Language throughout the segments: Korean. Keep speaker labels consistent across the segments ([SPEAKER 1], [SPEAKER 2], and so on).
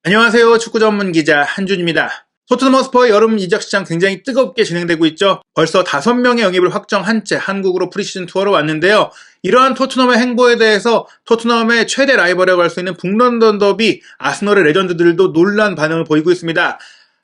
[SPEAKER 1] 안녕하세요. 축구 전문 기자 한준입니다. 토트넘 허스퍼의 여름 이적 시장 굉장히 뜨겁게 진행되고 있죠. 벌써 5명의 영입을 확정한 채 한국으로 프리시즌 투어로 왔는데요. 이러한 토트넘의 행보에 대해서 토트넘의 최대 라이벌이라고 할 수 있는 북런던 더비 아스널의 레전드들도 놀란 반응을 보이고 있습니다.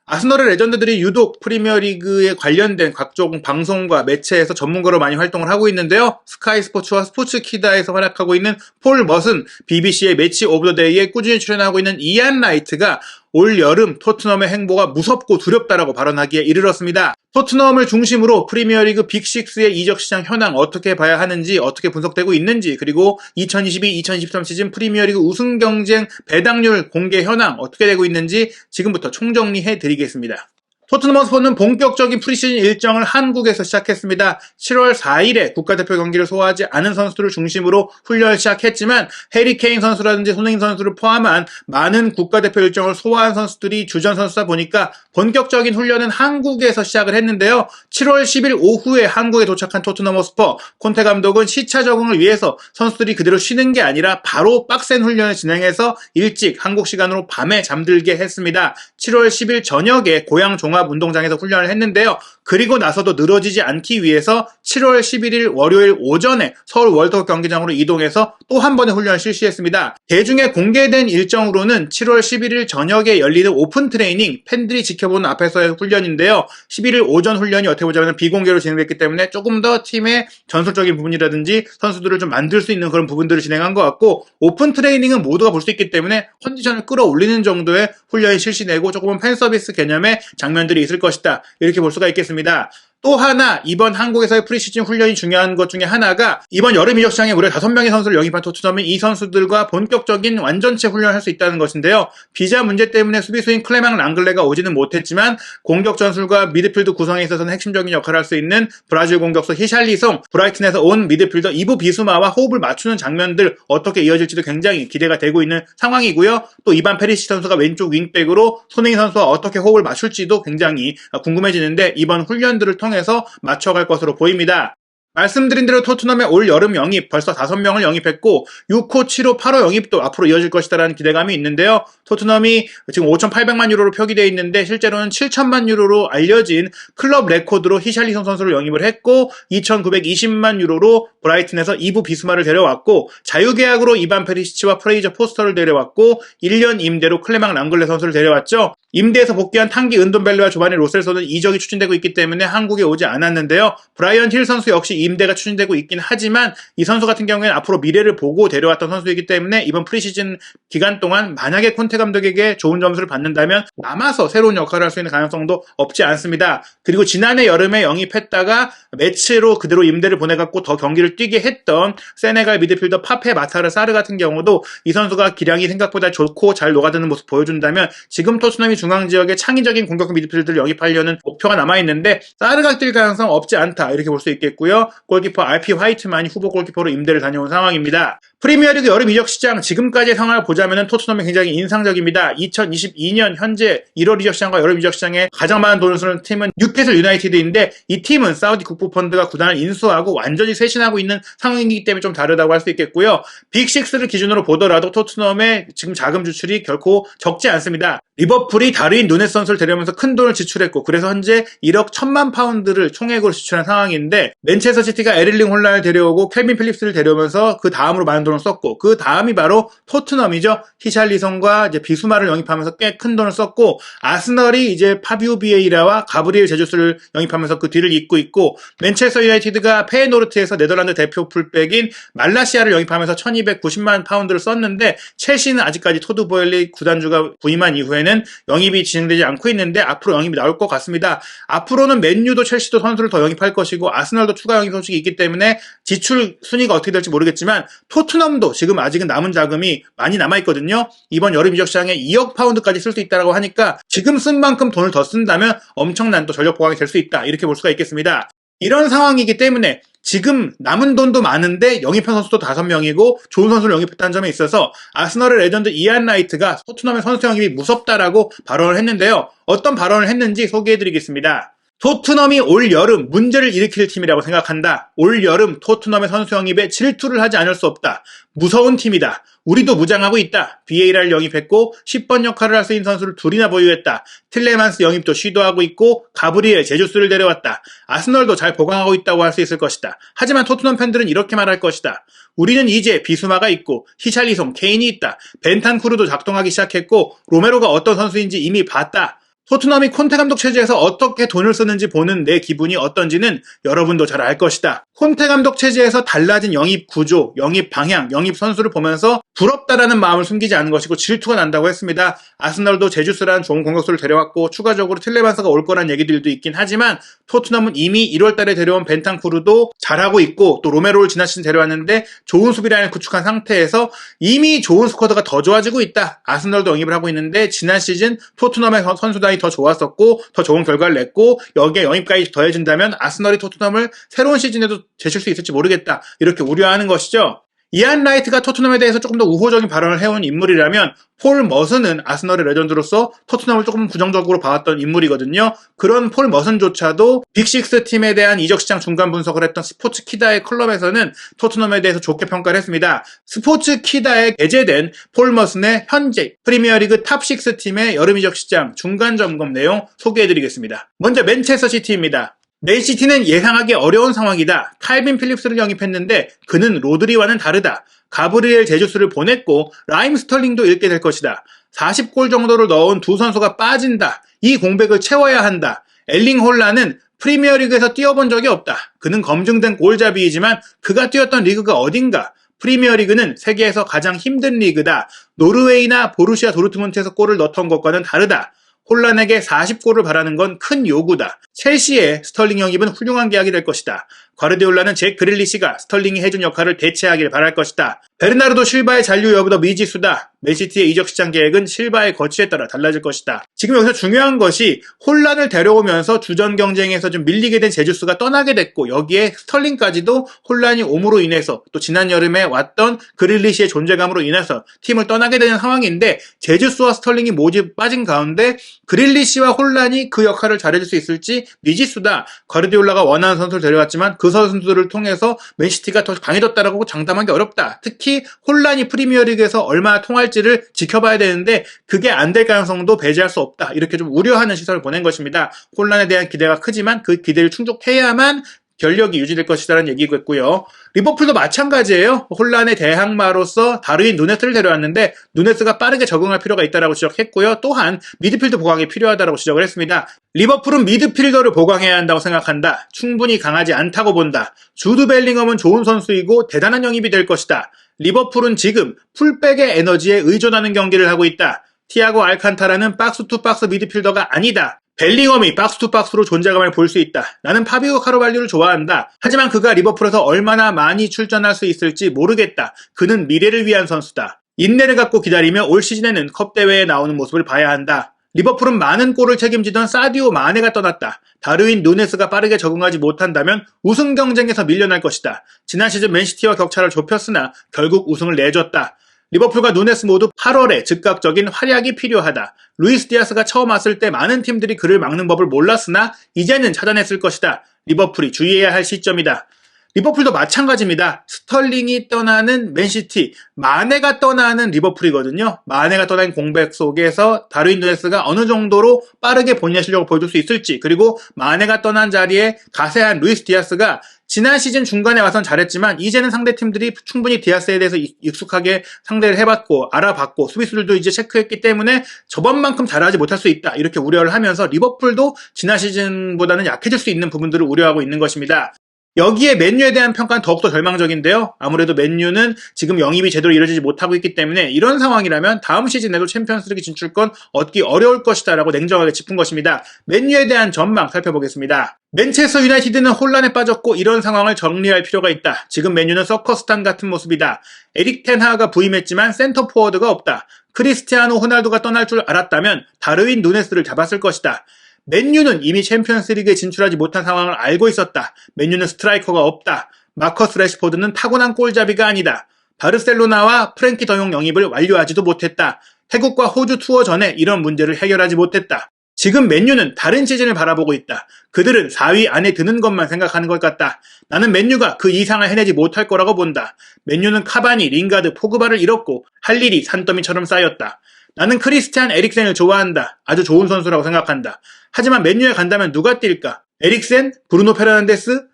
[SPEAKER 1] 아스널의 레전드들이 유독 프리미어리그에 관련된 각종 방송과 매체에서 전문가로 많이 활동을 하고 있는데요. 스카이 스포츠와 스포츠키다에서 활약하고 있는 폴 멋은 BBC의 매치 오브 더 데이에 꾸준히 출연하고 있는 이안 라이트가 올 여름 토트넘의 행보가 무섭고 두렵다라고 발언하기에 이르렀습니다. 토트넘을 중심으로 프리미어리그 빅6의 이적 시장 현황 어떻게 봐야 하는지, 어떻게 분석되고 있는지, 그리고 2022-2023 시즌 프리미어리그 우승 경쟁 배당률 공개 현황 어떻게 되고 있는지 지금부터 총정리해 드리겠습니다. 토트넘 허스퍼는 본격적인 프리시즌 일정을 한국에서 시작했습니다. 7월 4일에 국가대표 경기를 소화하지 않은 선수들을 중심으로 훈련을 시작했지만 해리 케인 선수라든지 손흥민 선수를 포함한 많은 국가대표 일정을 소화한 선수들이 주전 선수다 보니까 본격적인 훈련은 한국에서 시작을 했는데요. 7월 10일 오후에 한국에 도착한 토트넘 허스퍼, 콘테 감독은 시차 적응을 위해서 선수들이 그대로 쉬는 게 아니라 바로 빡센 훈련을 진행해서 일찍 한국 시간으로 밤에 잠들게 했습니다. 7월 10일 저녁에 고양 종합운동장에서 훈련을 했는데요. 그리고 나서도 늘어지지 않기 위해서 7월 11일 월요일 오전에 서울 월드컵 경기장으로 이동해서 또 한 번의 훈련을 실시했습니다. 대중에 공개된 일정으로는 7월 11일 저녁에 열리는 오픈 트레이닝, 팬들이 지켜보는 앞에서의 훈련인데요. 11일 오전 훈련이 어떻게 보자면 비공개로 진행됐기 때문에 조금 더 팀의 전술적인 부분이라든지 선수들을 좀 만들 수 있는 그런 부분들을 진행한 것 같고, 오픈 트레이닝은 모두가 볼 수 있기 때문에 컨디션을 끌어올리는 정도의 훈련이 실시되고 조금은 팬 서비스 개념의 장면들이 있을 것이다, 이렇게 볼 수가 있겠습니다. 또 하나 이번 한국에서의 프리시즌 훈련이 중요한 것 중에 하나가 이번 여름 이적 시장에 무려 5명의 선수를 영입한 토트넘은 이 선수들과 본격적인 완전체 훈련을 할 수 있다는 것인데요. 비자 문제 때문에 수비수인 클레망 랑글레가 오지는 못했지만 공격 전술과 미드필드 구성에 있어서는 핵심적인 역할을 할 수 있는 브라질 공격수 히샬리송, 브라이튼에서 온 미드필더 이브 비수마와 호흡을 맞추는 장면들 어떻게 이어질지도 굉장히 기대가 되고 있는 상황이고요. 또 이반 페리시 선수가 왼쪽 윙백으로 손흥민 선수와 어떻게 호흡을 맞출지도 굉장히 궁금해지는데 이번 훈련들을 통해 에서 맞춰갈 것으로 보입니다. 말씀드린 대로 토트넘의 올 여름 영입 벌써 5명을 영입했고 6호, 7호, 8호 영입도 앞으로 이어질 것이다라는 기대감이 있는데요. 토트넘이 지금 5,800만 유로로 표기되어 있는데 실제로는 7,000만 유로로 알려진 클럽 레코드로 히샬리송 선수를 영입을 했고 2,920만 유로로 브라이튼에서 이브 비스마를 데려왔고 자유계약으로 이반 페리시치와 프레이저 포스터를 데려왔고 1년 임대로 클레망 랑글레 선수를 데려왔죠. 임대에서 복귀한 탕기 은돈벨레와 조바니 로셀소는 이적이 추진되고 있기 때문에 한국에 오지 않았는데요. 브라이언 힐 선수 역시 임대가 추진되고 있긴 하지만 이 선수 같은 경우에는 앞으로 미래를 보고 데려왔던 선수이기 때문에 이번 프리시즌 기간 동안 만약에 콘테 감독에게 좋은 점수를 받는다면 남아서 새로운 역할을 할 수 있는 가능성도 없지 않습니다. 그리고 지난해 여름에 영입했다가 매치로 그대로 임대를 보내갖고 더 경기를 뛰게 했던 세네갈 미드필더 파페 마타르 사르 같은 경우도 이 선수가 기량이 생각보다 좋고 잘 녹아드는 모습 보여준다면 지금 토트넘이 중앙지역에 창의적인 공격 미드필드를 영입하려는 목표가 남아있는데 사르가 뛸 가능성 없지 않다, 이렇게 볼 수 있겠고요. 골키퍼 RP 화이트만이 후보 골키퍼로 임대를 다녀온 상황입니다. 프리미어리그 여름 이적 시장 지금까지의 상황을 보자면 토트넘이 굉장히 인상적입니다. 2022년 현재 1월 이적 시장과 여름 이적 시장에 가장 많은 돈을 쓰는 팀은 뉴캐슬 유나이티드인데 이 팀은 사우디 국부펀드가 구단을 인수하고 완전히 쇄신하고 있는 상황이기 때문에 좀 다르다고 할 수 있겠고요. 빅6를 기준으로 보더라도 토트넘의 지금 자금 지출이 결코 적지 않습니다. 리버풀이 다르윈 누네스 선수를 데려오면서 큰 돈을 지출했고 그래서 현재 1억 1,000만 파운드를 총액으로 지출한 상황인데 맨체스터 시티가 에릴링 홀란을 데려오고 켈빈 필립스를 데려오면서 그 다음으로 많은 돈을 썼고 그 다음이 바로 토트넘이죠. 히샬리송과 이제 비수마를 영입하면서 꽤 큰 돈을 썼고 아스널이 이제 파비오 비에이라와 가브리엘 제주스를 영입하면서 그 뒤를 잇고 있고 맨체스터 유나이티드가 페이노르트에서 네덜란드 대표 풀백인 말라시아를 영입하면서 1,290만 파운드를 썼는데 첼시는 아직까지 토드 보일리 구단주가 부임한 이후에는 영입이 진행되지 않고 있는데 앞으로 영입이 나올 것 같습니다. 앞으로는 맨유도 첼시도 선수를 더 영입할 것이고 아스널도 추가 영입 소식이 있기 때문에 지출 순위가 어떻게 될지 모르겠지만 토트넘도 지금 아직은 남은 자금이 많이 남아있거든요. 이번 여름 이적 시장에 2억 파운드까지 쓸 수 있다고 하니까 지금 쓴 만큼 돈을 더 쓴다면 엄청난 또 전력 보강이 될 수 있다, 이렇게 볼 수가 있겠습니다. 이런 상황이기 때문에 지금 남은 돈도 많은데 영입한 선수도 5명이고 좋은 선수를 영입했다는 점에 있어서 아스널의 레전드 이안 라이트가 토트넘의 선수 영입이 무섭다라고 발언을 했는데요. 어떤 발언을 했는지 소개해드리겠습니다. 토트넘이 올 여름 문제를 일으킬 팀이라고 생각한다. 올 여름 토트넘의 선수 영입에 질투를 하지 않을 수 없다. 무서운 팀이다. 우리도 무장하고 있다. VAR을 영입했고 10번 역할을 할 수 있는 선수를 둘이나 보유했다. 틸레만스 영입도 시도하고 있고 가브리엘, 제주스를 데려왔다. 아스널도 잘 보강하고 있다고 할 수 있을 것이다. 하지만 토트넘 팬들은 이렇게 말할 것이다. 우리는 이제 비수마가 있고 히샬리송, 케인이 있다. 벤탄쿠르도 작동하기 시작했고 로메로가 어떤 선수인지 이미 봤다. 토트넘이 콘테 감독 체제에서 어떻게 돈을 쓰는지 보는 내 기분이 어떤지는 여러분도 잘 알 것이다. 콘테 감독 체제에서 달라진 영입 구조, 영입 방향, 영입 선수를 보면서 부럽다라는 마음을 숨기지 않은 것이고 질투가 난다고 했습니다. 아스널도 제주스라는 좋은 공격수를 데려왔고 추가적으로 틸레만스가 올 거란 얘기들도 있긴 하지만 토트넘은 이미 1월 달에 데려온 벤탄쿠르도 잘하고 있고 또 로메로를 지난 시즌 데려왔는데 좋은 수비 라인을 구축한 상태에서 이미 좋은 스쿼드가 더 좋아지고 있다. 아스널도 영입을 하고 있는데 지난 시즌 토트넘의 선수단이 더 좋았었고 더 좋은 결과를 냈고 여기에 영입까지 더해진다면 아스널이 토트넘을 새로운 시즌에도 제칠 수 있을지 모르겠다. 이렇게 우려하는 것이죠. 이안 라이트가 토트넘에 대해서 조금 더 우호적인 발언을 해온 인물이라면 폴 머슨은 아스널의 레전드로서 토트넘을 조금 부정적으로 봐왔던 인물이거든요. 그런 폴 머슨조차도 빅식스 팀에 대한 이적 시장 중간 분석을 했던 스포츠 키다의 컬럼에서는 토트넘에 대해서 좋게 평가를 했습니다. 스포츠 키다에 게재된 폴 머슨의 현재 프리미어리그 탑6 팀의 여름 이적 시장 중간 점검 내용 소개해드리겠습니다. 먼저 맨체스터 시티입니다. 맨시티는 예상하기 어려운 상황이다. 칼빈 필립스를 영입했는데 그는 로드리와는 다르다. 가브리엘 제주스를 보냈고 라임 스털링도 잃게 될 것이다. 40골 정도를 넣은 두 선수가 빠진다. 이 공백을 채워야 한다. 엘링 홀란은 프리미어리그에서 뛰어본 적이 없다. 그는 검증된 골잡이이지만 그가 뛰었던 리그가 어딘가? 프리미어리그는 세계에서 가장 힘든 리그다. 노르웨이나 보루시아 도르트문트에서 골을 넣던 것과는 다르다. 홀란에게 40골을 바라는 건 큰 요구다. 첼시의 스털링 영입은 훌륭한 계약이 될 것이다. 과르디올라는 잭 그릴리시가 스털링이 해준 역할을 대체하길 바랄 것이다. 베르나르도 실바의 잔류 여부도 미지수다. 맨시티의 이적 시장 계획은 실바의 거취에 따라 달라질 것이다. 지금 여기서 중요한 것이 홀란을 데려오면서 주전 경쟁에서 좀 밀리게 된 제주스가 떠나게 됐고 여기에 스털링까지도 홀란이 옴으로 인해서 또 지난 여름에 왔던 그릴리시의 존재감으로 인해서 팀을 떠나게 되는 상황인데 제주스와 스털링이 모두 빠진 가운데 그릴리시와 홀란이 그 역할을 잘해줄 수 있을지 미지수다. 과르디올라가 원하는 선수를 데려왔지만 그 선수들을 통해서 맨시티가 더 강해졌다라고 장담하기 어렵다. 특히 홀란이 프리미어리그에서 얼마나 통할지를 지켜봐야 되는데 그게 안 될 가능성도 배제할 수 없다. 이렇게 좀 우려하는 시선을 보낸 것입니다. 홀란에 대한 기대가 크지만 그 기대를 충족해야만 전력이 유지될 것이라는 얘기겠고요. 리버풀도 마찬가지예요. 홀란의 대항마로서 다르윈 누네스를 데려왔는데 누네스가 빠르게 적응할 필요가 있다고 지적했고요. 또한 미드필드 보강이 필요하다고 지적을 했습니다. 리버풀은 미드필더를 보강해야 한다고 생각한다. 충분히 강하지 않다고 본다. 주드 벨링엄은 좋은 선수이고 대단한 영입이 될 것이다. 리버풀은 지금 풀백의 에너지에 의존하는 경기를 하고 있다. 티아고 알칸타라는 박스2박스 미드필더가 아니다. 벨링엄이 박스2박스로 존재감을 볼 수 있다. 나는 파비오 카르발리오를 좋아한다. 하지만 그가 리버풀에서 얼마나 많이 출전할 수 있을지 모르겠다. 그는 미래를 위한 선수다. 인내를 갖고 기다리며 올 시즌에는 컵 대회에 나오는 모습을 봐야 한다. 리버풀은 많은 골을 책임지던 사디오 마네가 떠났다. 다르윈 누네스가 빠르게 적응하지 못한다면 우승 경쟁에서 밀려날 것이다. 지난 시즌 맨시티와 격차를 좁혔으나 결국 우승을 내줬다. 리버풀과 누네스 모두 8월에 즉각적인 활약이 필요하다. 루이스 디아스가 처음 왔을 때 많은 팀들이 그를 막는 법을 몰랐으나 이제는 찾아냈을 것이다. 리버풀이 주의해야 할 시점이다. 리버풀도 마찬가지입니다. 스털링이 떠나는 맨시티, 마네가 떠나는 리버풀이거든요. 마네가 떠난 공백 속에서 다르윈 누네스가 어느 정도로 빠르게 본인의 실력을 보여줄 수 있을지, 그리고 마네가 떠난 자리에 가세한 루이스 디아스가 지난 시즌 중간에 와선 잘했지만 이제는 상대팀들이 충분히 디아스에 대해서 익숙하게 상대를 해봤고 알아봤고 수비수들도 이제 체크했기 때문에 저번만큼 잘하지 못할 수 있다. 이렇게 우려를 하면서 리버풀도 지난 시즌보다는 약해질 수 있는 부분들을 우려하고 있는 것입니다. 여기에 맨유에 대한 평가는 더욱더 절망적인데요. 아무래도 맨유는 지금 영입이 제대로 이루어지지 못하고 있기 때문에 이런 상황이라면 다음 시즌에도 챔피언스리그 진출권 얻기 어려울 것이다 라고 냉정하게 짚은 것입니다. 맨유에 대한 전망 살펴보겠습니다. 맨체스터 유나이티드는 혼란에 빠졌고 이런 상황을 정리할 필요가 있다. 지금 맨유는 서커스탄 같은 모습이다. 에릭 텐하가 부임했지만 센터 포워드가 없다. 크리스티아노 호날두가 떠날 줄 알았다면 다르윈 누네스를 잡았을 것이다. 맨유는 이미 챔피언스리그에 진출하지 못한 상황을 알고 있었다. 맨유는 스트라이커가 없다. 마커스 래시포드는 타고난 골잡이가 아니다. 바르셀로나와 프랭키 더용 영입을 완료하지도 못했다. 태국과 호주 투어 전에 이런 문제를 해결하지 못했다. 지금 맨유는 다른 시즌을 바라보고 있다. 그들은 4위 안에 드는 것만 생각하는 것 같다. 나는 맨유가 그 이상을 해내지 못할 거라고 본다. 맨유는 카바니, 링가드, 포그바를 잃었고 할 일이 산더미처럼 쌓였다. 나는 크리스티안 에릭센을 좋아한다. 아주 좋은 선수라고 생각한다. 하지만 맨유에 간다면 누가 뛸까? 에릭센? 브루노 페르난데스?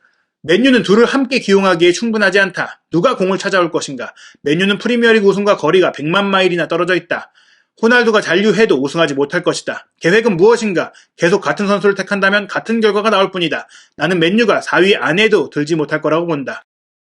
[SPEAKER 1] 맨유는 둘을 함께 기용하기에 충분하지 않다. 누가 공을 찾아올 것인가? 맨유는 프리미어리그 우승과 거리가 100만 마일이나 떨어져 있다. 호날두가 잔류해도 우승하지 못할 것이다. 계획은 무엇인가? 계속 같은 선수를 택한다면 같은 결과가 나올 뿐이다. 나는 맨유가 4위 안에도 들지 못할 거라고 본다.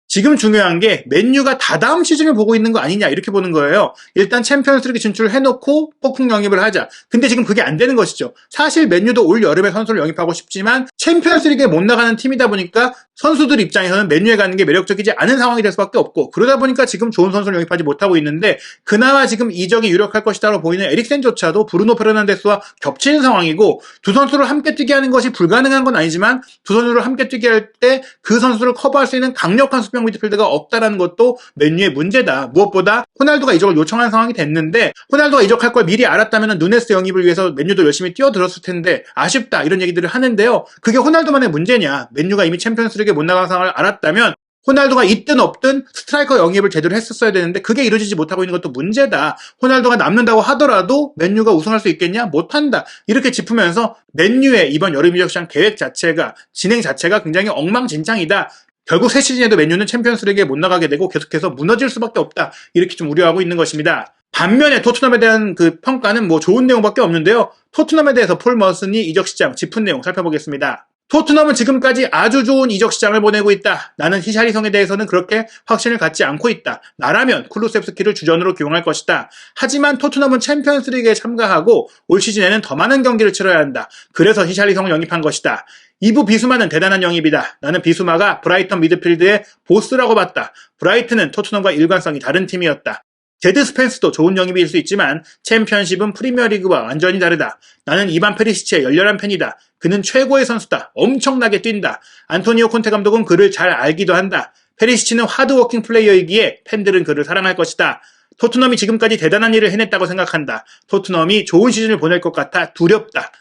[SPEAKER 1] 지금 중요한 게 맨유가 다다음 시즌을 보고 있는 거 아니냐 이렇게 보는 거예요. 일단 챔피언스리그 진출해놓고 폭풍 영입을 하자. 근데 지금 그게 안 되는 것이죠. 사실 맨유도 올 여름에 선수를 영입하고 싶지만 챔피언스리그에 못 나가는 팀이다 보니까 선수들 입장에서는 맨유에 가는 게 매력적이지 않은 상황이 될 수밖에 없고 그러다 보니까 지금 좋은 선수를 영입하지 못하고 있는데 그나마 지금 이적이 유력할 것이라고 보이는 에릭센조차도 브루노 페르난데스와 겹치는 상황이고 두 선수를 함께 뛰게 하는 것이 불가능한 건 아니지만 두 선수를 함께 뛰게 할 때 그 선수를 커버할 수 있는 강력한 수비형 미드필더가 없다라는 것도 맨유의 문제다. 무엇보다 호날두가 이적을 요청한 상황이 됐는데 호날두가 이적할 걸 미리 알았다면 누네스 영입을 위해서 맨유도 열심히 뛰어들었을 텐데 아쉽다 이런 얘기들을 하는데요. 그게 호날두만의 문제냐. 맨유가 이미 챔피언스리그에 못 나간 상황을 알았다면 호날두가 있든 없든 스트라이커 영입을 제대로 했었어야 되는데 그게 이루어지지 못하고 있는 것도 문제다. 호날두가 남는다고 하더라도 맨유가 우승할 수 있겠냐? 못한다. 이렇게 짚으면서 맨유의 이번 여름 이적 시장 계획 자체가 진행 자체가 굉장히 엉망진창이다. 결국 새 시즌에도 맨유는 챔피언스리그에 못 나가게 되고 계속해서 무너질 수밖에 없다. 이렇게 좀 우려하고 있는 것입니다. 반면에 토트넘에 대한 그 평가는 뭐 좋은 내용밖에 없는데요. 토트넘에 대해서 폴 머슨이 이적 시장 짚은 내용 살펴보겠습니다. 토트넘은 지금까지 아주 좋은 이적 시장을 보내고 있다. 나는 히샬리성에 대해서는 그렇게 확신을 갖지 않고 있다. 나라면 쿨루셉스키를 주전으로 기용할 것이다. 하지만 토트넘은 챔피언스리그에 참가하고 올 시즌에는 더 많은 경기를 치러야 한다. 그래서 히샬리성을 영입한 것이다. 이부 비수마는 대단한 영입이다. 나는 비수마가 브라이턴 미드필드의 보스라고 봤다. 브라이튼은 토트넘과 일관성이 다른 팀이었다. 제드 스펜스도 좋은 영입일 수 있지만 챔피언십은 프리미어리그와 완전히 다르다. 나는 이반 페리시치의 열렬한 팬이다. 그는 최고의 선수다. 엄청나게 뛴다. 안토니오 콘테 감독은 그를 잘 알기도 한다. 페리시치는 하드워킹 플레이어이기에 팬들은 그를 사랑할 것이다. 토트넘이 지금까지 대단한 일을 해냈다고 생각한다. 토트넘이 좋은 시즌을 보낼 것 같아 두렵다.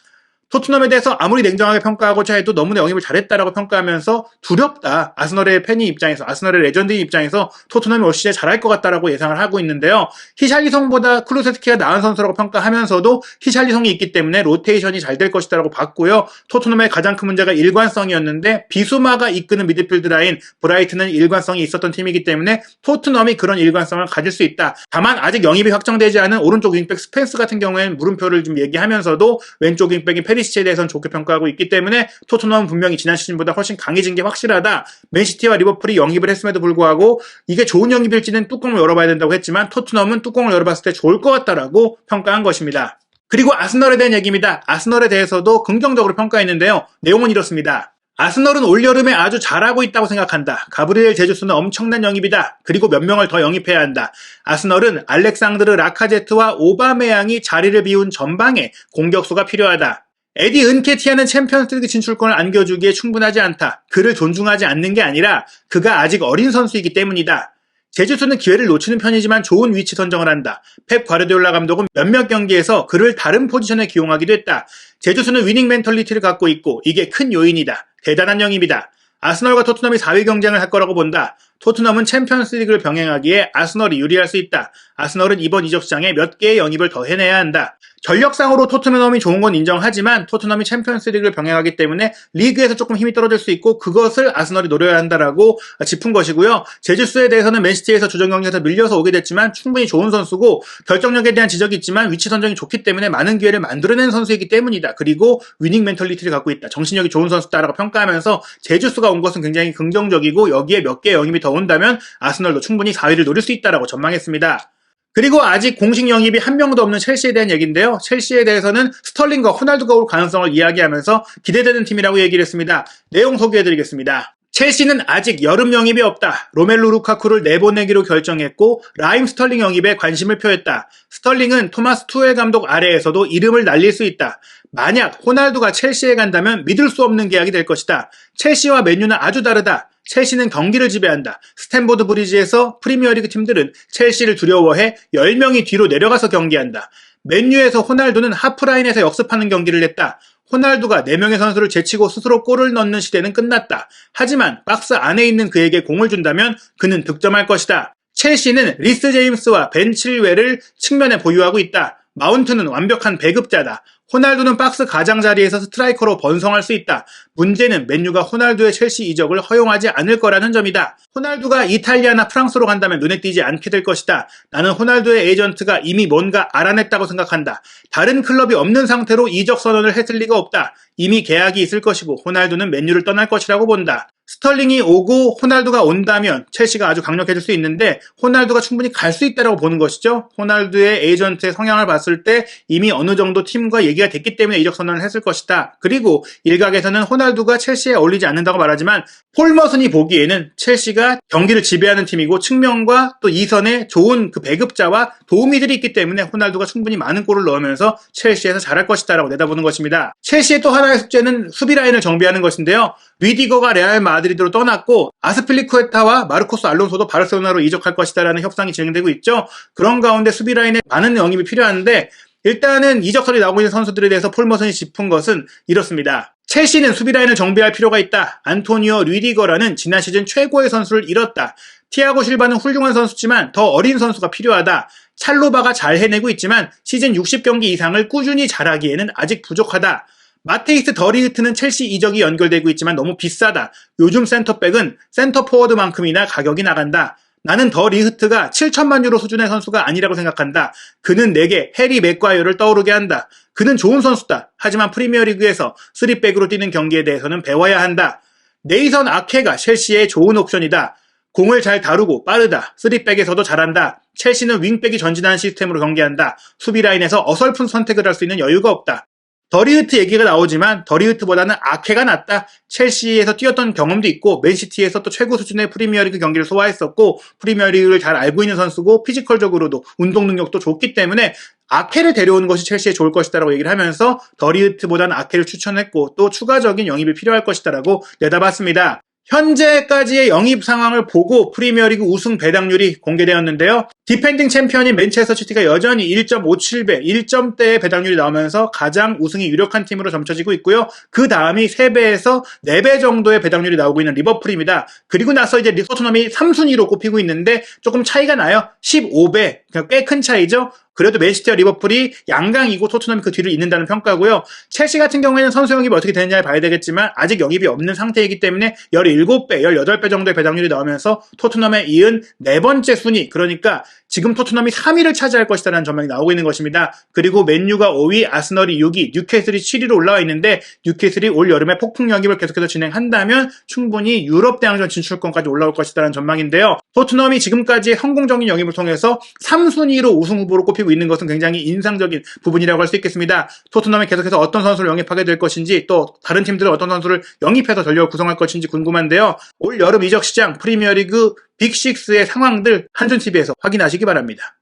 [SPEAKER 1] 토트넘에 대해서 아무리 냉정하게 평가하고자 해도 너무나 영입을 잘했다라고 평가하면서 두렵다. 아스널의 팬이 입장에서, 아스널의 레전드인 입장에서 토트넘이 올 시즌에 잘할 것 같다라고 예상을 하고 있는데요. 히샬리성보다 클루세스키가 나은 선수라고 평가하면서도 히샬리성이 있기 때문에 로테이션이 잘 될 것이다라고 봤고요. 토트넘의 가장 큰 문제가 일관성이었는데 비수마가 이끄는 미드필드 라인 브라이튼은 일관성이 있었던 팀이기 때문에 토트넘이 그런 일관성을 가질 수 있다. 다만 아직 영입이 확정되지 않은 오른쪽 윙백 스펜스 같은 경우에는 물음표를 좀 얘기하면서도 왼쪽 윙백인 페리시치에 대해서는 좋게 평가하고 있기 때문에 토트넘은 분명히 지난 시즌보다 훨씬 강해진 게 확실하다. 맨시티와 리버풀이 영입을 했음에도 불구하고 이게 좋은 영입일지는 뚜껑을 열어봐야 된다고 했지만 토트넘은 뚜껑을 열어봤을 때 좋을 것 같다라고 평가한 것입니다. 그리고 아스널에 대한 얘기입니다. 아스널에 대해서도 긍정적으로 평가했는데요. 내용은 이렇습니다. 아스널은 올여름에 아주 잘하고 있다고 생각한다. 가브리엘 제주스는 엄청난 영입이다. 그리고 몇 명을 더 영입해야 한다. 아스널은 알렉상드르 라카제트와 오바메양이 자리를 비운 전방에 공격수가 필요하다. 에디 은케티아는 챔피언스리그 진출권을 안겨주기에 충분하지 않다. 그를 존중하지 않는 게 아니라 그가 아직 어린 선수이기 때문이다. 제주스는 기회를 놓치는 편이지만 좋은 위치 선정을 한다. 펩 과르디올라 감독은 몇몇 경기에서 그를 다른 포지션에 기용하기도 했다. 제주스는 위닝 멘털리티를 갖고 있고 이게 큰 요인이다. 대단한 영입이다. 아스널과 토트넘이 4위 경쟁을 할 거라고 본다. 토트넘은 챔피언스리그를 병행하기에 아스널이 유리할 수 있다. 아스널은 이번 이적 시장에 몇 개의 영입을 더 해내야 한다. 전력상으로 토트넘이 좋은 건 인정하지만 토트넘이 챔피언스리그를 병행하기 때문에 리그에서 조금 힘이 떨어질 수 있고 그것을 아스널이 노려야 한다라고 짚은 것이고요. 제주스에 대해서는 맨시티에서 주전 경기에서 밀려서 오게 됐지만 충분히 좋은 선수고 결정력에 대한 지적이 있지만 위치 선정이 좋기 때문에 많은 기회를 만들어낸 선수이기 때문이다. 그리고 위닝 멘털리티를 갖고 있다. 정신력이 좋은 선수다라고 평가하면서 제주스가 온 것은 굉장히 긍정적이고 여기에 몇 개의 영입이 더 온다면 아스널도 충분히 4위를 노릴 수 있다라고 전망했습니다. 그리고 아직 공식 영입이 한 명도 없는 첼시에 대한 얘기인데요. 첼시에 대해서는 스털링과 호날두가 올 가능성을 이야기하면서 기대되는 팀이라고 얘기를 했습니다. 내용 소개해드리겠습니다. 첼시는 아직 여름 영입이 없다. 로멜루 루카쿠를 내보내기로 결정했고 라임 스털링 영입에 관심을 표했다. 스털링은 토마스 투엘 감독 아래에서도 이름을 날릴 수 있다. 만약 호날두가 첼시에 간다면 믿을 수 없는 계약이 될 것이다. 첼시와 맨유는 아주 다르다. 첼시는 경기를 지배한다. 스탠포드 브리지에서 프리미어리그 팀들은 첼시를 두려워해 10명이 뒤로 내려가서 경기한다. 맨유에서 호날두는 하프라인에서 역습하는 경기를 냈다. 호날두가 4명의 선수를 제치고 스스로 골을 넣는 시대는 끝났다. 하지만 박스 안에 있는 그에게 공을 준다면 그는 득점할 것이다. 첼시는 리스 제임스와 벤 칠웰을 측면에 보유하고 있다. 마운트는 완벽한 배급자다. 호날두는 박스 가장자리에서 스트라이커로 번성할 수 있다. 문제는 맨유가 호날두의 첼시 이적을 허용하지 않을 거라는 점이다. 호날두가 이탈리아나 프랑스로 간다면 눈에 띄지 않게 될 것이다. 나는 호날두의 에이전트가 이미 뭔가 알아냈다고 생각한다. 다른 클럽이 없는 상태로 이적 선언을 했을 리가 없다. 이미 계약이 있을 것이고 호날두는 맨유를 떠날 것이라고 본다. 스털링이 오고 호날두가 온다면 첼시가 아주 강력해질 수 있는데 호날두가 충분히 갈 수 있다고 보는 것이죠. 호날두의 에이전트의 성향을 봤을 때 이미 어느 정도 팀과 얘기가 됐기 때문에 이적 선언을 했을 것이다. 그리고 일각에서는 호날두가 첼시에 어울리지 않는다고 말하지만 폴 머슨이 보기에는 첼시가 경기를 지배하는 팀이고 측면과 또 이선에 좋은 그 배급자와 도우미들이 있기 때문에 호날두가 충분히 많은 골을 넣으면서 첼시에서 잘할 것이다 라고 내다보는 것입니다. 첼시의 또 하나의 숙제는 수비 라인을 정비하는 것인데요. 리디거가 레알 마드리드로 떠났고 아스필리쿠에타와 마르코스 알론소도 바르셀로나로 이적할 것이다라는 협상이 진행되고 있죠. 그런 가운데 수비 라인에 많은 영입이 필요한데 일단은 이적설이 나오고 있는 선수들에 대해서 폴 머슨이 짚은 것은 이렇습니다. 첼시는 수비 라인을 정비할 필요가 있다. 안토니오 리디거라는 지난 시즌 최고의 선수를 잃었다. 티아고 실바는 훌륭한 선수지만 더 어린 선수가 필요하다. 찰로바가 잘 해내고 있지만 시즌 60경기 이상을 꾸준히 잘하기에는 아직 부족하다. 마테이스 더리흐트는 첼시 이적이 연결되고 있지만 너무 비싸다. 요즘 센터백은 센터포워드만큼이나 가격이 나간다. 나는 더리흐트가 7천만 유로 수준의 선수가 아니라고 생각한다. 그는 내게 해리 맥과이어를 떠오르게 한다. 그는 좋은 선수다. 하지만 프리미어리그에서 3백으로 뛰는 경기에 대해서는 배워야 한다. 네이선 아케가 첼시의 좋은 옵션이다. 공을 잘 다루고 빠르다. 3백에서도 잘한다. 첼시는 윙백이 전진하는 시스템으로 경기한다. 수비 라인에서 어설픈 선택을 할 수 있는 여유가 없다. 더리흐트 얘기가 나오지만 더리흐트보다는 아케가 낫다. 첼시에서 뛰었던 경험도 있고 맨시티에서 또 최고 수준의 프리미어리그 경기를 소화했었고 프리미어리그를 잘 알고 있는 선수고 피지컬적으로도 운동 능력도 좋기 때문에 아케를 데려오는 것이 첼시에 좋을 것이다라고 얘기를 하면서 더리흐트보다는 아케를 추천했고 또 추가적인 영입이 필요할 것이다라고 내다봤습니다. 현재까지의 영입 상황을 보고 프리미어리그 우승 배당률이 공개되었는데요. 디펜딩 챔피언인 맨체스터 시티가 여전히 1.57배, 1점대의 배당률이 나오면서 가장 우승이 유력한 팀으로 점쳐지고 있고요. 그 다음이 3배에서 4배 정도의 배당률이 나오고 있는 리버풀입니다. 그리고 나서 이제 토트넘이 3순위로 꼽히고 있는데 조금 차이가 나요. 15배, 꽤 큰 차이죠. 그래도 맨시티와 리버풀이 양강이고 토트넘이 그 뒤를 잇는다는 평가고요. 첼시 같은 경우에는 선수 영입이 어떻게 되느냐를 봐야 되겠지만 아직 영입이 없는 상태이기 때문에 17배, 18배 정도의 배당률이 나오면서 토트넘에 이은 4번째 순위, 그러니까 지금 토트넘이 3위를 차지할 것이라는 전망이 나오고 있는 것입니다. 그리고 맨유가 5위, 아스널이 6위, 뉴캐슬이 7위로 올라와 있는데 뉴캐슬이 올 여름에 폭풍 영입을 계속해서 진행한다면 충분히 유럽 대항전 진출권까지 올라올 것이라는 전망인데요. 토트넘이 지금까지의 성공적인 영입을 통해서 3순위로 우승 후보로 꼽히고 있는 것은 굉장히 인상적인 부분이라고 할 수 있겠습니다. 토트넘이 계속해서 어떤 선수를 영입하게 될 것인지 또 다른 팀들은 어떤 선수를 영입해서 전력을 구성할 것인지 궁금한데요. 올 여름 이적 시장 프리미어리그 빅6의 상황들 한준TV에서 확인하시기 바랍니다.